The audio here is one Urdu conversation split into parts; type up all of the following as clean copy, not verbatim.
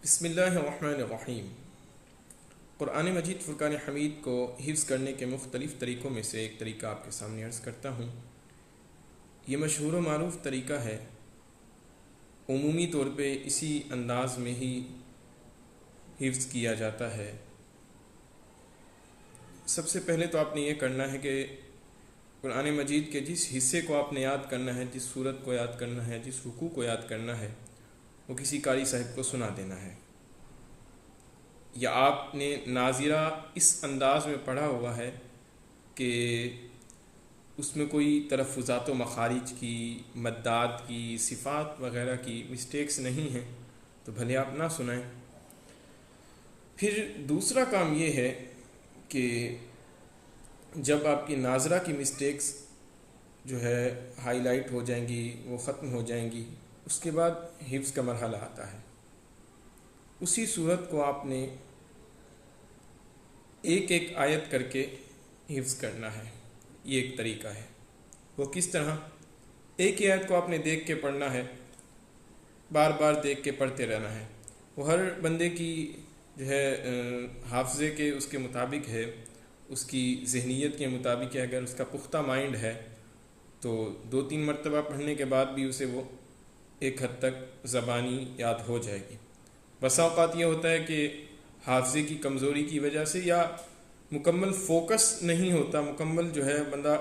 بسم اللہ الرحمن الرحیم۔ قرآن مجید فرقان حمید کو حفظ کرنے کے مختلف طریقوں میں سے ایک طریقہ آپ کے سامنے عرض کرتا ہوں۔ یہ مشہور و معروف طریقہ ہے، عمومی طور پہ اسی انداز میں ہی حفظ کیا جاتا ہے۔ سب سے پہلے تو آپ نے یہ کرنا ہے کہ قرآن مجید کے جس حصے کو آپ نے یاد کرنا ہے، جس سورت کو یاد کرنا ہے، جس رکوع کو یاد کرنا ہے، وہ کسی قاری صاحب کو سنا دینا ہے، یا آپ نے ناظرہ اس انداز میں پڑھا ہوا ہے کہ اس میں کوئی تلفظات و مخارج کی، مدات کی، صفات وغیرہ کی مسٹیکس نہیں ہیں تو بھلے آپ نہ سنائیں۔ پھر دوسرا کام یہ ہے کہ جب آپ کی ناظرہ کی مسٹیکس جو ہے ہائی لائٹ ہو جائیں گی، وہ ختم ہو جائیں گی، اس کے بعد حفظ کا مرحلہ آتا ہے۔ اسی صورت کو آپ نے ایک ایک آیت کر کے حفظ کرنا ہے۔ یہ ایک طریقہ ہے۔ وہ کس طرح؟ ایک ہی آیت کو آپ نے دیکھ کے پڑھنا ہے، بار بار دیکھ کے پڑھتے رہنا ہے۔ وہ ہر بندے کی جو ہے حافظے کے اس کے مطابق ہے، اس کی ذہنیت کے مطابق ہے۔ اگر اس کا پختہ مائنڈ ہے تو 2-3 مرتبہ پڑھنے کے بعد بھی اسے وہ ایک حد تک زبانی یاد ہو جائے گی۔ بسا اوقات یہ ہوتا ہے کہ حافظے کی کمزوری کی وجہ سے یا مکمل فوکس نہیں ہوتا، مکمل جو ہے بندہ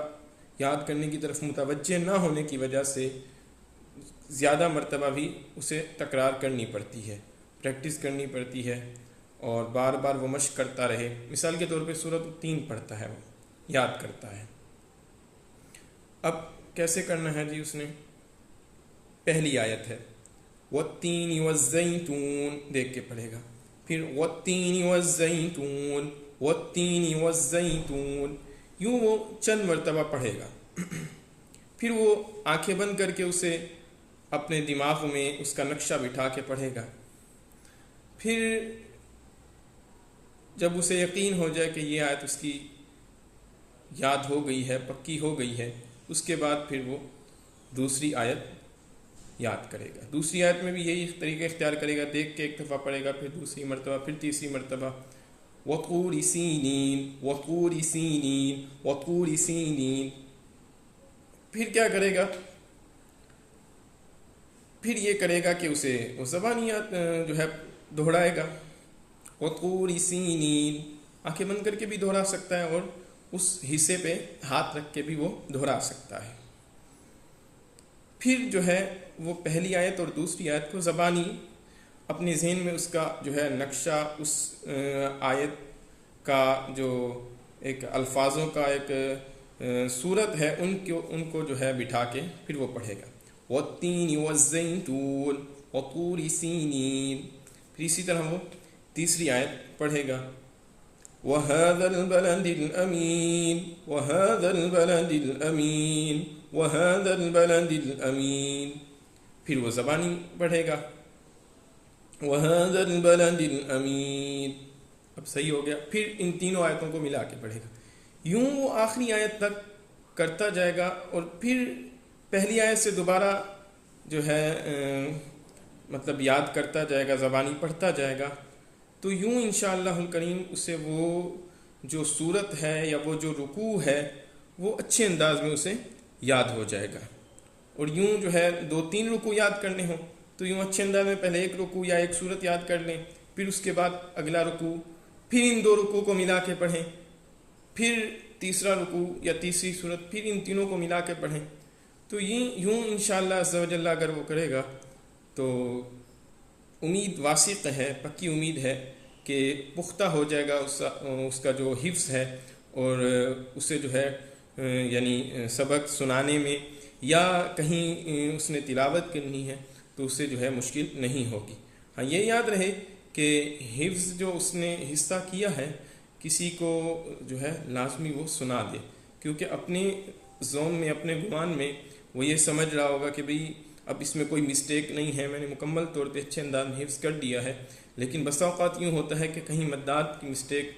یاد کرنے کی طرف متوجہ نہ ہونے کی وجہ سے زیادہ مرتبہ بھی اسے تکرار کرنی پڑتی ہے، پریکٹس کرنی پڑتی ہے، اور بار بار وہ مشق کرتا رہے۔ مثال کے طور پہ سورۃ 3 پڑھتا ہے، وہ یاد کرتا ہے۔ اب کیسے کرنا ہے جی؟ اس نے پہلی آیت ہے وَالتِّينِ وَالزَّيْتُونِ دیکھ کے پڑھے گا، پھر وَالتِّينِ وَالزَّيْتُونِ وَالتِّينِ وَالزَّيْتُونِ، یوں وہ چند مرتبہ پڑھے گا۔ پھر وہ آنکھیں بند کر کے اسے اپنے دماغ میں اس کا نقشہ بٹھا کے پڑھے گا۔ پھر جب اسے یقین ہو جائے کہ یہ آیت اس کی یاد ہو گئی ہے، پکی ہو گئی ہے، اس کے بعد پھر وہ دوسری آیت یاد کرے گا۔ دوسری آیت میں بھی یہی طریقہ اختیار کرے گا، دیکھ کے ایک دفعہ پڑھے گا، پھر دوسری مرتبہ، پھر تیسری مرتبہ وَطُورِ سِینِین وَطُورِ سِینِین وَطُورِ سِینِین۔ پھر کیا کرے گا؟ پھر یہ کرے گا کہ اسے وہ زبانیات جو ہے دہرائے گا۔ وَطُورِ سِینِین، آنکھیں بند کر کے بھی دہرا سکتا ہے اور اس حصے پہ ہاتھ رکھ کے بھی وہ دہرا سکتا ہے۔ پھر جو ہے وہ پہلی آیت اور دوسری آیت کو زبانی اپنے ذہن میں اس کا جو ہے نقشہ، اس آیت کا جو ایک الفاظوں کا ایک صورت ہے، ان کو جو ہے بٹھا کے پھر وہ پڑھے گا۔ وَالتِّينِ وَالزَّيْتُونِ وَطُورِ سِینِین۔ پھر اسی طرح وہ تیسری آیت پڑھے گا وَهَذَا الْبَلَدِ الْأَمِينِ وَهَذَا الْبَلَدِ الْأَمِينِ وَهَذَا الْبَلَدِ الْأَمِينِ۔ پھر وہ زبانی پڑھے گا وَهَذَا الْبَلَدِ الْأَمِينِ۔ اب صحیح ہو گیا۔ پھر ان تینوں آیتوں کو ملا کے پڑھے گا۔ یوں وہ آخری آیت تک کرتا جائے گا، اور پھر پہلی آیت سے دوبارہ جو ہے مطلب یاد کرتا جائے گا، زبانی پڑھتا جائے گا، تو یوں انشاءاللہ الکریم اسے وہ جو صورت ہے یا وہ جو رکوع ہے وہ اچھے انداز میں اسے یاد ہو جائے گا۔ اور یوں جو ہے 2-3 رکوع یاد کرنے ہوں تو یوں اچھے انداز میں پہلے ایک رکوع یا ایک صورت یاد کر لیں، پھر اس کے بعد اگلا رکوع، پھر ان 2 رکوع کو ملا کے پڑھیں، پھر تیسرا رکوع یا تیسری صورت، پھر ان تینوں کو ملا کے پڑھیں۔ تو یوں انشاءاللہ عز و جل اگر وہ کرے گا تو امید واسق ہے، پکی امید ہے کہ پختہ ہو جائے گا اس کا جو حفظ ہے، اور اسے جو ہے یعنی سبق سنانے میں یا کہیں اس نے تلاوت کرنی ہے تو اسے جو ہے مشکل نہیں ہوگی۔ ہاں یہ یاد رہے کہ حفظ جو اس نے حصہ کیا ہے کسی کو جو ہے لازمی وہ سنا دے، کیونکہ اپنے ذہن میں، اپنے گمان میں وہ یہ سمجھ رہا ہوگا کہ بھئی اب اس میں کوئی مسٹیک نہیں ہے، میں نے مکمل طور پہ اچھے انداز میں حفظ کر دیا ہے۔ لیکن بسا اوقات یوں ہوتا ہے کہ کہیں مدات کی مسٹیک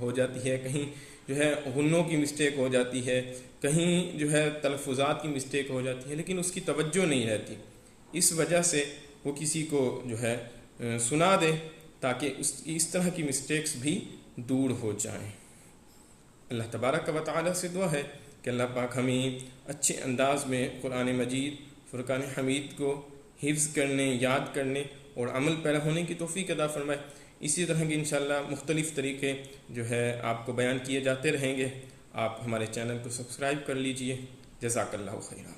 ہو جاتی ہے، کہیں جو ہے غنوں کی مسٹیک ہو جاتی ہے، کہیں جو ہے تلفظات کی مسٹیک ہو جاتی ہے، لیکن اس کی توجہ نہیں رہتی۔ اس وجہ سے وہ کسی کو جو ہے سنا دے تاکہ اس طرح کی مسٹیکس بھی دور ہو جائیں۔ اللہ تبارک و تعالی سے دعا ہے کہ اللہ پاک ہمیں اچھے انداز میں قرآن مجید فرقان حمید کو حفظ کرنے، یاد کرنے اور عمل پیرا ہونے کی توفیق عطا فرمائے۔ اسی طرح کے انشاءاللہ مختلف طریقے جو ہے آپ کو بیان کیے جاتے رہیں گے۔ آپ ہمارے چینل کو سبسکرائب کر لیجئے۔ جزاک اللہ خیرہ۔